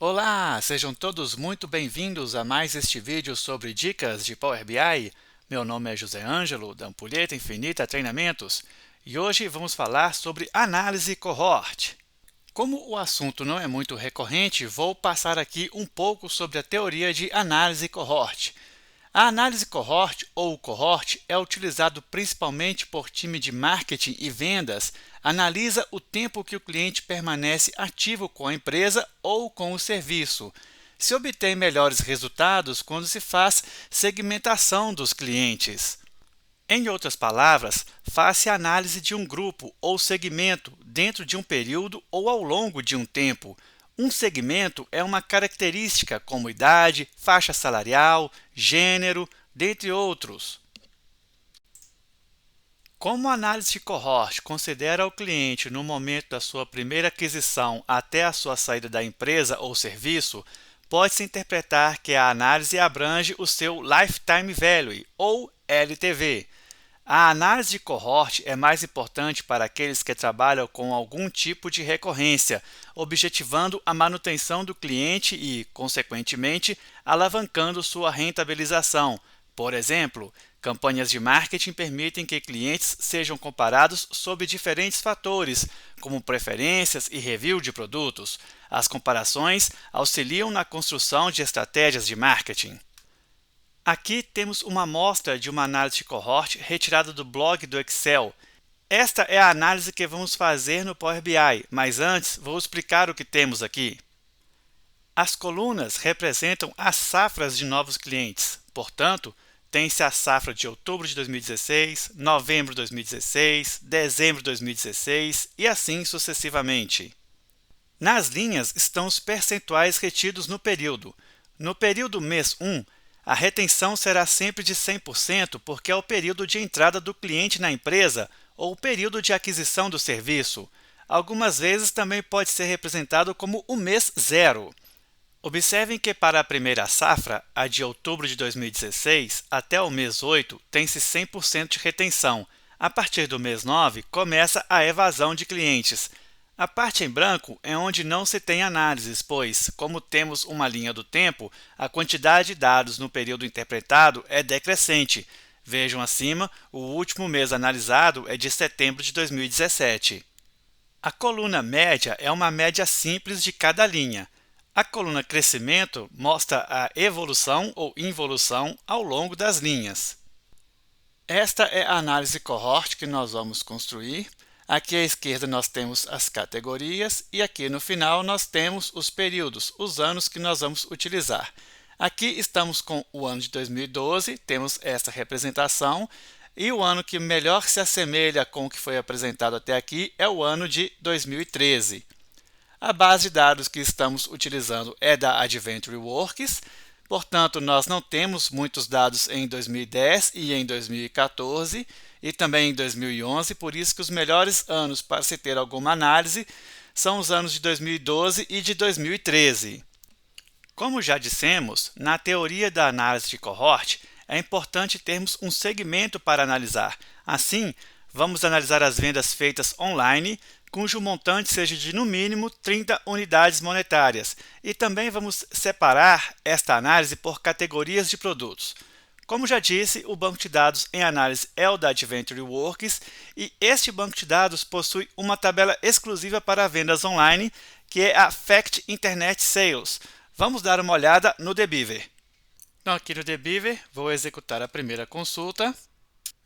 Olá, sejam todos muito bem-vindos a mais este vídeo sobre dicas de Power BI. Meu nome é José Ângelo, da Ampulheta Infinita Treinamentos, e hoje vamos falar sobre análise cohort. Como o assunto não é muito recorrente, vou passar aqui um pouco sobre a teoria de análise cohort. A análise cohort ou cohort é utilizado principalmente por time de marketing e vendas. Analisa o tempo que o cliente permanece ativo com a empresa ou com o serviço. Se obtém melhores resultados quando se faz segmentação dos clientes. Em outras palavras, faz-se análise de um grupo ou segmento dentro de um período ou ao longo de um tempo. Um segmento é uma característica como idade, faixa salarial, gênero, dentre outros. Como a análise de cohort considera o cliente no momento da sua primeira aquisição até a sua saída da empresa ou serviço, pode-se interpretar que a análise abrange o seu Lifetime Value, ou LTV. A análise de cohort é mais importante para aqueles que trabalham com algum tipo de recorrência, objetivando a manutenção do cliente e, consequentemente, alavancando sua rentabilização. Por exemplo, campanhas de marketing permitem que clientes sejam comparados sob diferentes fatores, como preferências e review de produtos. As comparações auxiliam na construção de estratégias de marketing. Aqui temos uma amostra de uma análise de cohort retirada do blog do Excel. Esta é a análise que vamos fazer no Power BI, mas antes vou explicar o que temos aqui. As colunas representam as safras de novos clientes, portanto, tem-se a safra de outubro de 2016, novembro de 2016, dezembro de 2016 e assim sucessivamente. Nas linhas estão os percentuais retidos no período. No período mês 1, a retenção será sempre de 100% porque é o período de entrada do cliente na empresa ou o período de aquisição do serviço. Algumas vezes também pode ser representado como o mês 0. Observem que para a primeira safra, a de outubro de 2016, até o mês 8, tem-se 100% de retenção. A partir do mês 9, começa a evasão de clientes. A parte em branco é onde não se tem análises, pois, como temos uma linha do tempo, a quantidade de dados no período interpretado é decrescente. Vejam acima, o último mês analisado é de setembro de 2017. A coluna média é uma média simples de cada linha. A coluna crescimento mostra a evolução ou involução ao longo das linhas. Esta é a análise cohort que nós vamos construir. Aqui à esquerda nós temos as categorias e aqui no final nós temos os períodos, os anos que nós vamos utilizar. Aqui estamos com o ano de 2012, temos essa representação, e o ano que melhor se assemelha com o que foi apresentado até aqui é o ano de 2013. A base de dados que estamos utilizando é da Adventure Works, portanto, nós não temos muitos dados em 2010 e em 2014 e também em 2011, por isso que os melhores anos para se ter alguma análise são os anos de 2012 e de 2013. Como já dissemos, na teoria da análise de cohort, é importante termos um segmento para analisar. Assim, vamos analisar as vendas feitas online, cujo montante seja de no mínimo 30 unidades monetárias. E também vamos separar esta análise por categorias de produtos. Como já disse, o banco de dados em análise é o da Adventure Works e este banco de dados possui uma tabela exclusiva para vendas online, que é a Fact Internet Sales. Vamos dar uma olhada no DBeaver. Então, aqui no DBeaver, vou executar a primeira consulta.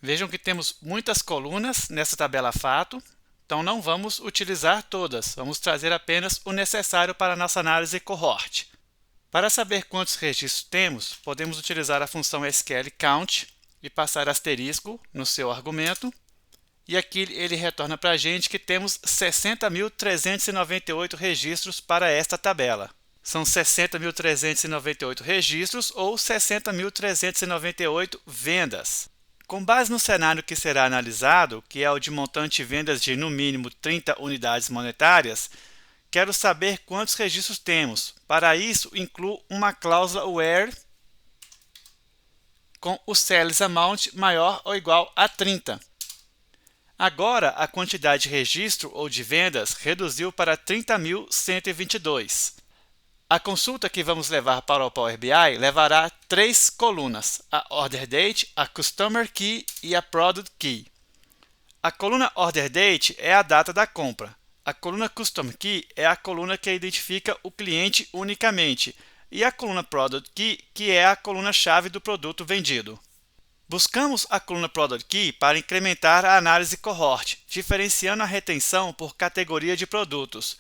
Vejam que temos muitas colunas nessa tabela fato, então não vamos utilizar todas, vamos trazer apenas o necessário para a nossa análise cohort. Para saber quantos registros temos, podemos utilizar a função SQL count e passar asterisco no seu argumento. E aqui ele retorna para a gente que temos 60.398 registros para esta tabela. São 60.398 registros ou 60.398 vendas. Com base no cenário que será analisado, que é o de montante vendas de no mínimo 30 unidades monetárias, quero saber quantos registros temos. Para isso, incluo uma cláusula where com o sales amount maior ou igual a 30. Agora, a quantidade de registro ou de vendas reduziu para 30.122. A consulta que vamos levar para o Power BI levará 3 colunas: a Order Date, a Customer Key e a Product Key. A coluna Order Date é a data da compra. A coluna Custom Key é a coluna que identifica o cliente unicamente. E a coluna Product Key, que é a coluna-chave do produto vendido. Buscamos a coluna Product Key para incrementar a análise cohort, diferenciando a retenção por categoria de produtos.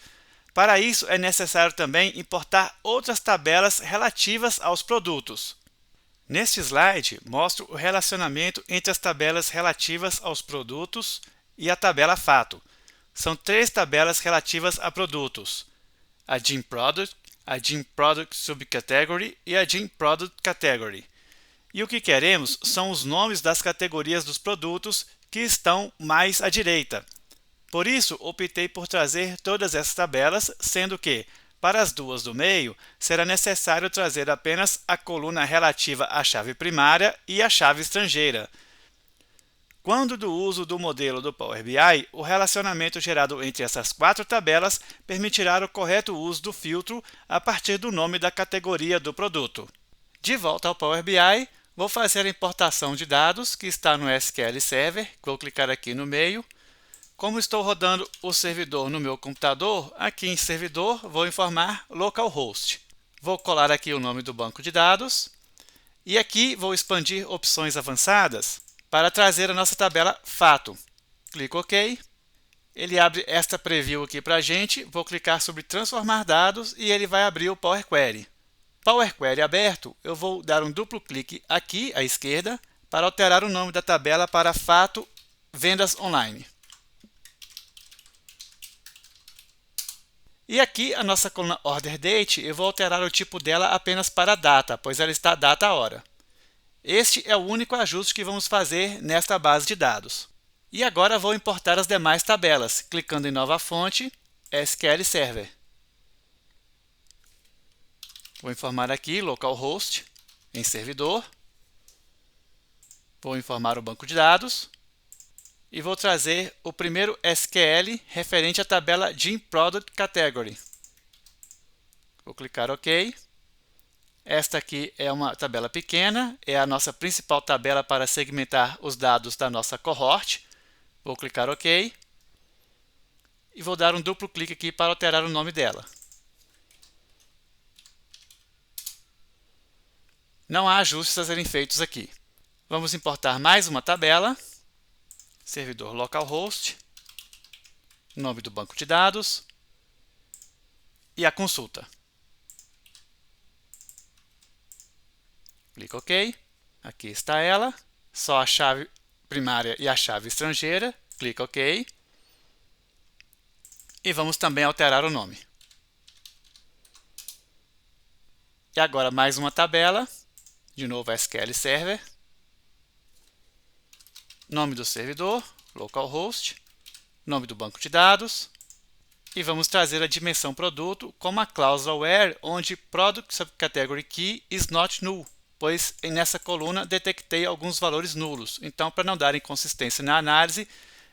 Para isso, é necessário também importar outras tabelas relativas aos produtos. Neste slide, mostro o relacionamento entre as tabelas relativas aos produtos e a tabela fato. São 3 tabelas relativas a produtos: a Gene Product, a Gene Product Subcategory e a Gene Product Category. E o que queremos são os nomes das categorias dos produtos que estão mais à direita. Por isso, optei por trazer todas essas tabelas, sendo que, para as duas do meio, será necessário trazer apenas a coluna relativa à chave primária e à chave estrangeira. Quando do uso do modelo do Power BI, o relacionamento gerado entre essas 4 tabelas permitirá o correto uso do filtro a partir do nome da categoria do produto. De volta ao Power BI, vou fazer a importação de dados, que está no SQL Server. Vou clicar aqui no meio. Como estou rodando o servidor no meu computador, aqui em servidor vou informar localhost. Vou colar aqui o nome do banco de dados e aqui vou expandir opções avançadas para trazer a nossa tabela fato. Clico OK. Ele abre esta preview aqui para a gente. Vou clicar sobre transformar dados e ele vai abrir o Power Query. Power Query aberto, eu vou dar um duplo clique aqui à esquerda para alterar o nome da tabela para fato vendas online. E aqui a nossa coluna Order Date, eu vou alterar o tipo dela apenas para data, pois ela está data-hora. Este é o único ajuste que vamos fazer nesta base de dados. E agora vou importar as demais tabelas, clicando em Nova Fonte, SQL Server. Vou informar aqui localhost em servidor. Vou informar o banco de dados. E vou trazer o primeiro SQL referente à tabela Gene Product Category. Vou clicar OK. Esta aqui é uma tabela pequena, é a nossa principal tabela para segmentar os dados da nossa cohort. Vou clicar OK. E vou dar um duplo clique aqui para alterar o nome dela. Não há ajustes a serem feitos aqui. Vamos importar mais uma tabela. Servidor localhost, nome do banco de dados e a consulta. Clico OK. Aqui está ela. Só a chave primária e a chave estrangeira. Clico OK. E vamos também alterar o nome. E agora mais uma tabela. De novo SQL Server. Nome do servidor, localhost, nome do banco de dados e vamos trazer a dimensão produto como a cláusula where, onde Product Subcategory Key is not null, pois nessa coluna detectei alguns valores nulos. Então, para não dar inconsistência na análise,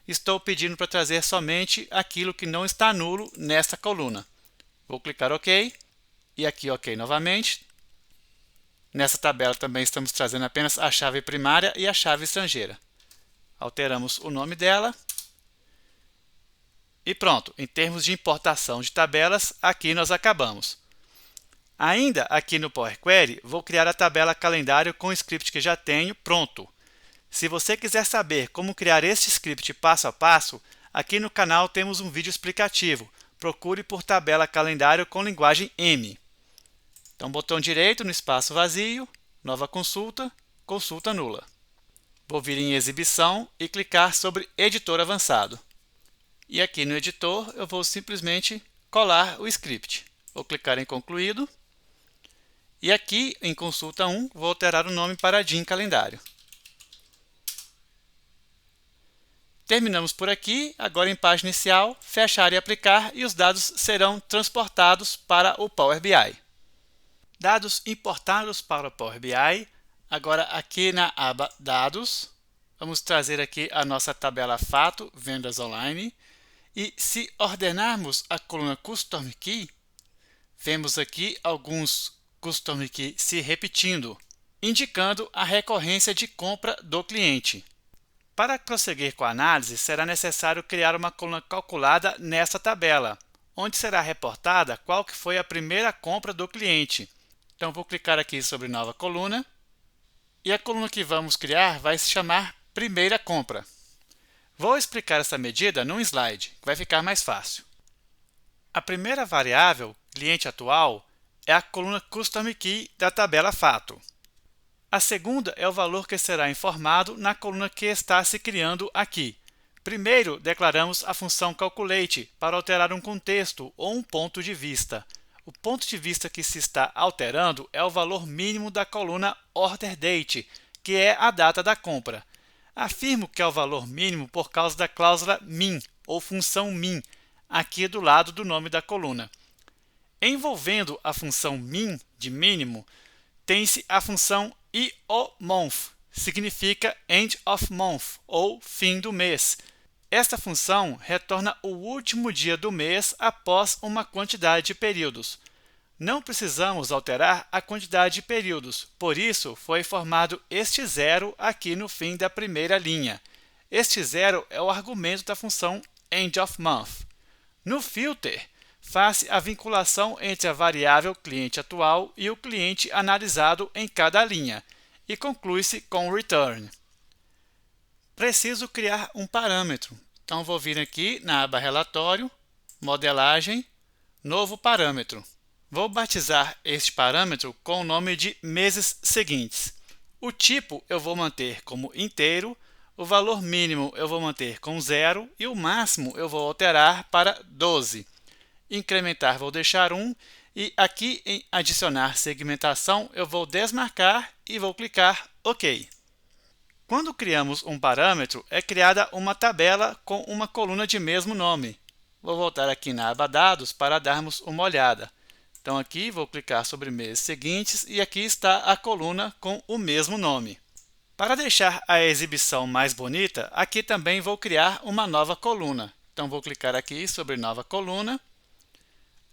estou pedindo para trazer somente aquilo que não está nulo nessa coluna. Vou clicar OK e aqui OK novamente. Nessa tabela também estamos trazendo apenas a chave primária e a chave estrangeira. Alteramos o nome dela. E pronto, em termos de importação de tabelas, aqui nós acabamos. Ainda aqui no Power Query, vou criar a tabela calendário com o script que já tenho pronto. Se você quiser saber como criar este script passo a passo, aqui no canal temos um vídeo explicativo. Procure por tabela calendário com linguagem M. Então, botão direito no espaço vazio, nova consulta, consulta nula. Vou vir em exibição e clicar sobre editor avançado. E aqui no editor eu vou simplesmente colar o script. Vou clicar em concluído. E aqui em consulta 1 vou alterar o nome para Gene calendário. Terminamos por aqui. Agora em página inicial, fechar e aplicar e os dados serão transportados para o Power BI. Dados importados para o Power BI. Agora aqui na aba Dados, vamos trazer aqui a nossa tabela fato, vendas online. E se ordenarmos a coluna Custom Key, Vemos aqui alguns Custom Key se repetindo, indicando a recorrência de compra do cliente. Para prosseguir com a análise, será necessário criar uma coluna calculada nesta tabela, onde será reportada qual que foi a primeira compra do cliente. Então, vou clicar aqui sobre Nova Coluna, e a coluna que vamos criar vai se chamar Primeira Compra. Vou explicar essa medida num slide, que vai ficar mais fácil. A primeira variável, cliente atual, é a coluna Custom Key da tabela Fato. A segunda é o valor que será informado na coluna que está se criando aqui. Primeiro, declaramos a função Calculate para alterar um contexto ou um ponto de vista. O ponto de vista que se está alterando é o valor mínimo da coluna Order Date, que é a data da compra. Afirmo que é o valor mínimo por causa da cláusula min, ou função min, aqui do lado do nome da coluna. Envolvendo a função min, de mínimo, tem-se a função IOMonth, significa End of Month, ou fim do mês. Esta função retorna o último dia do mês após uma quantidade de períodos. Não precisamos alterar a quantidade de períodos, por isso foi formado este zero aqui no fim da primeira linha. Este zero é o argumento da função End of Month. No filter, faz a vinculação entre a variável cliente atual e o cliente analisado em cada linha, e conclui-se com return. Preciso criar um parâmetro, então vou vir aqui na aba Relatório, Modelagem, Novo Parâmetro. Vou batizar este parâmetro com o nome de meses seguintes. O tipo eu vou manter como inteiro, o valor mínimo eu vou manter com 0 e o máximo eu vou alterar para 12. Incrementar vou deixar 1 e aqui em adicionar segmentação eu vou desmarcar e vou clicar OK. Quando criamos um parâmetro, é criada uma tabela com uma coluna de mesmo nome. Vou voltar aqui na aba Dados para darmos uma olhada. Então aqui vou clicar sobre meses seguintes e aqui está a coluna com o mesmo nome. Para deixar a exibição mais bonita, aqui também vou criar uma nova coluna. Então vou clicar aqui sobre Nova Coluna.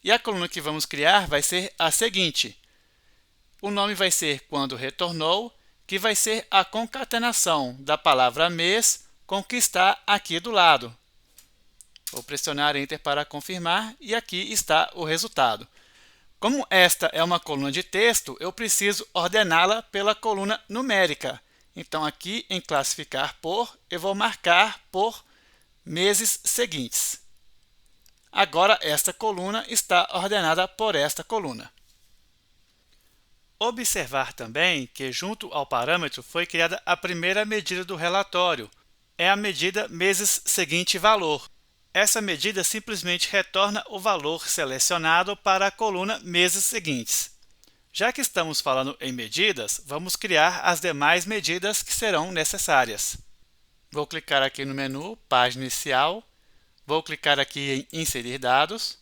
E a coluna que vamos criar vai ser a seguinte. O nome vai ser Quando Retornou, que vai ser a concatenação da palavra mês com o que está aqui do lado. Vou pressionar Enter para confirmar e aqui está o resultado. Como esta é uma coluna de texto, eu preciso ordená-la pela coluna numérica. Então aqui em Classificar por, eu vou marcar por meses seguintes. Agora, esta coluna está ordenada por esta coluna. Observar também que, junto ao parâmetro, foi criada a primeira medida do relatório. É a medida meses seguinte valor. Essa medida simplesmente retorna o valor selecionado para a coluna meses seguintes. Já que estamos falando em medidas, vamos criar as demais medidas que serão necessárias. Vou clicar aqui no menu Página Inicial. Vou clicar aqui em Inserir Dados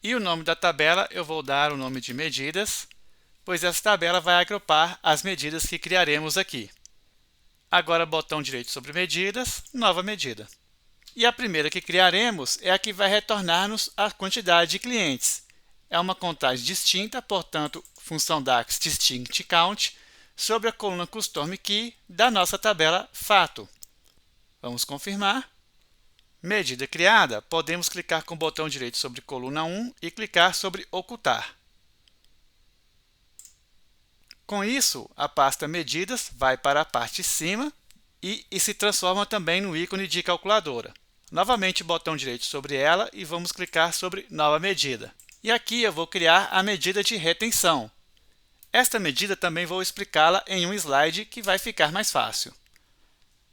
e o nome da tabela eu vou dar o nome de medidas, pois essa tabela vai agrupar as medidas que criaremos aqui. Agora, botão direito sobre Medidas, Nova Medida. E a primeira que criaremos é a que vai retornar-nos a quantidade de clientes. É uma contagem distinta, portanto, função DAX Distinct Count sobre a coluna Custom Key da nossa tabela Fato. Vamos confirmar. Medida criada, podemos clicar com o botão direito sobre coluna 1 e clicar sobre Ocultar. Com isso, a pasta Medidas vai para a parte de cima e se transforma também no ícone de calculadora. Novamente, botão direito sobre ela e vamos clicar sobre Nova Medida. E aqui eu vou criar a medida de retenção. Esta medida também vou explicá-la em um slide que vai ficar mais fácil.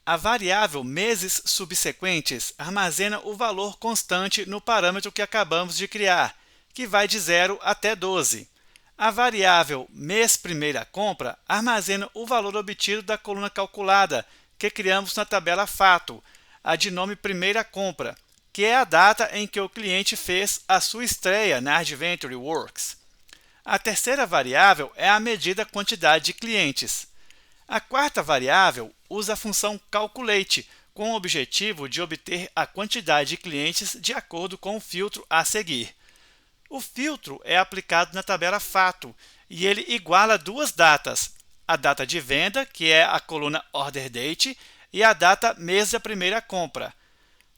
A variável meses subsequentes armazena o valor constante no parâmetro que acabamos de criar, que vai de 0 até 12. A variável mês primeira compra armazena o valor obtido da coluna calculada, que criamos na tabela Fato, a de nome primeira compra, que é a data em que o cliente fez a sua estreia na Adventure Works. A terceira variável é a medida quantidade de clientes. A quarta variável usa a função Calculate, com o objetivo de obter a quantidade de clientes de acordo com o filtro a seguir. O filtro é aplicado na tabela fato e ele iguala duas datas, a data de venda, que é a coluna Order Date, e a data mês da primeira compra.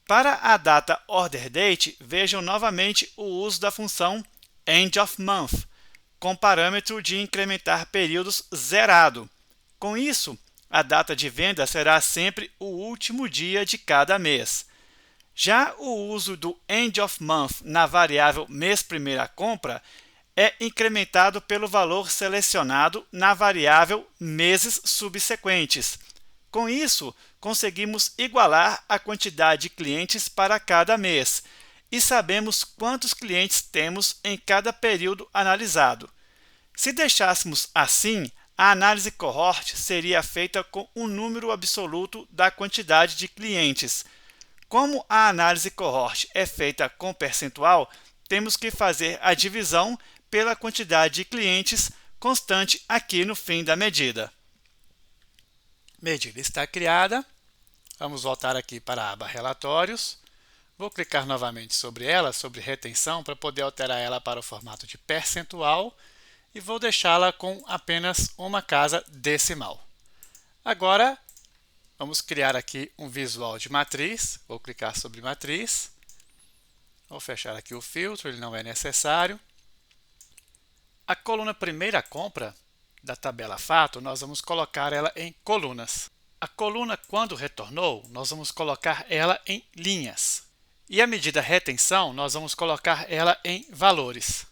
Para a data Order Date, vejam novamente o uso da função End of Month, com parâmetro de incrementar períodos zerado. Com isso, a data de venda será sempre o último dia de cada mês. Já o uso do End of Month na variável mês primeira compra é incrementado pelo valor selecionado na variável meses subsequentes. Com isso, conseguimos igualar a quantidade de clientes para cada mês e sabemos quantos clientes temos em cada período analisado. Se deixássemos assim, a análise cohort seria feita com um número absoluto da quantidade de clientes. Como a análise cohort é feita com percentual, temos que fazer a divisão pela quantidade de clientes constante aqui no fim da medida. Medida está criada. Vamos voltar aqui para a aba Relatórios. Vou clicar novamente sobre ela, sobre retenção, para poder alterar ela para o formato de percentual e vou deixá-la com apenas uma casa decimal. Agora, vamos criar aqui um visual de matriz. Vou clicar sobre matriz. Vou fechar aqui o filtro, ele não é necessário. A coluna primeira compra da tabela fato, nós vamos colocar ela em colunas. A coluna quando retornou, nós vamos colocar ela em linhas. E a medida retenção, nós vamos colocar ela em valores.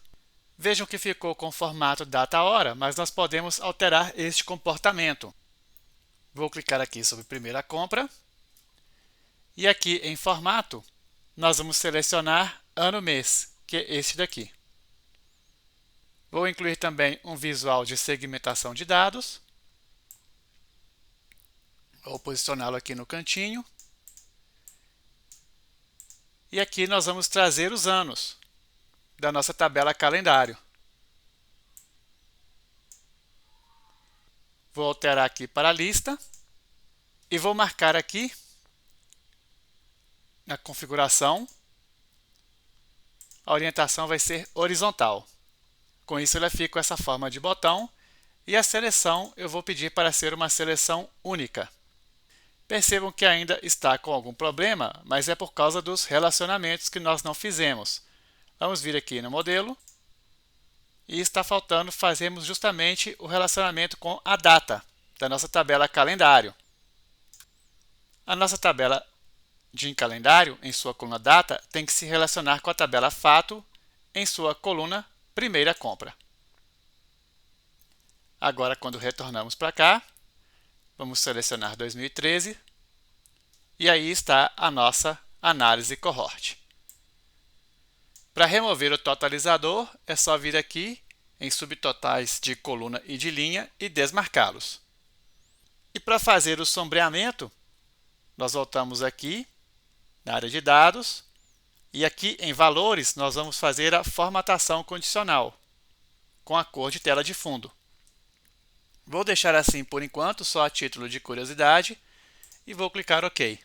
Vejam que ficou com o formato data-hora, mas nós podemos alterar este comportamento. Vou clicar aqui sobre primeira compra. E aqui em formato, nós vamos selecionar ano-mês, que é este daqui. Vou incluir também um visual de segmentação de dados. Vou posicioná-lo aqui no cantinho. E aqui nós vamos trazer os anos da nossa tabela calendário. Vou alterar aqui para a lista e vou marcar aqui na configuração. A orientação vai ser horizontal. Com isso, ela fica com essa forma de botão e a seleção eu vou pedir para ser uma seleção única. Percebam que ainda está com algum problema, mas é por causa dos relacionamentos que nós não fizemos. Vamos vir aqui no modelo e está faltando fazermos justamente o relacionamento com a data da nossa tabela calendário. A nossa tabela de calendário, em sua coluna data, tem que se relacionar com a tabela fato em sua coluna primeira compra. Agora, quando retornamos para cá, vamos selecionar 2013 e aí está a nossa análise cohort. Para remover o totalizador, é só vir aqui em subtotais de coluna e de linha e desmarcá-los. E para fazer o sombreamento, nós voltamos aqui na área de dados e aqui em valores nós vamos fazer a formatação condicional com a cor de tela de fundo. Vou deixar assim por enquanto, só a título de curiosidade, e vou clicar OK.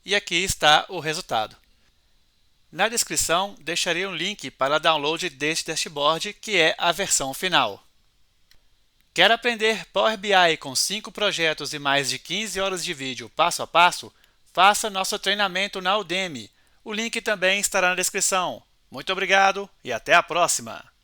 E aqui está o resultado. Na descrição, deixarei um link para download deste dashboard, que é a versão final. Quer aprender Power BI com 5 projetos e mais de 15 horas de vídeo passo a passo? Faça nosso treinamento na Udemy. O link também estará na descrição. Muito obrigado e até a próxima!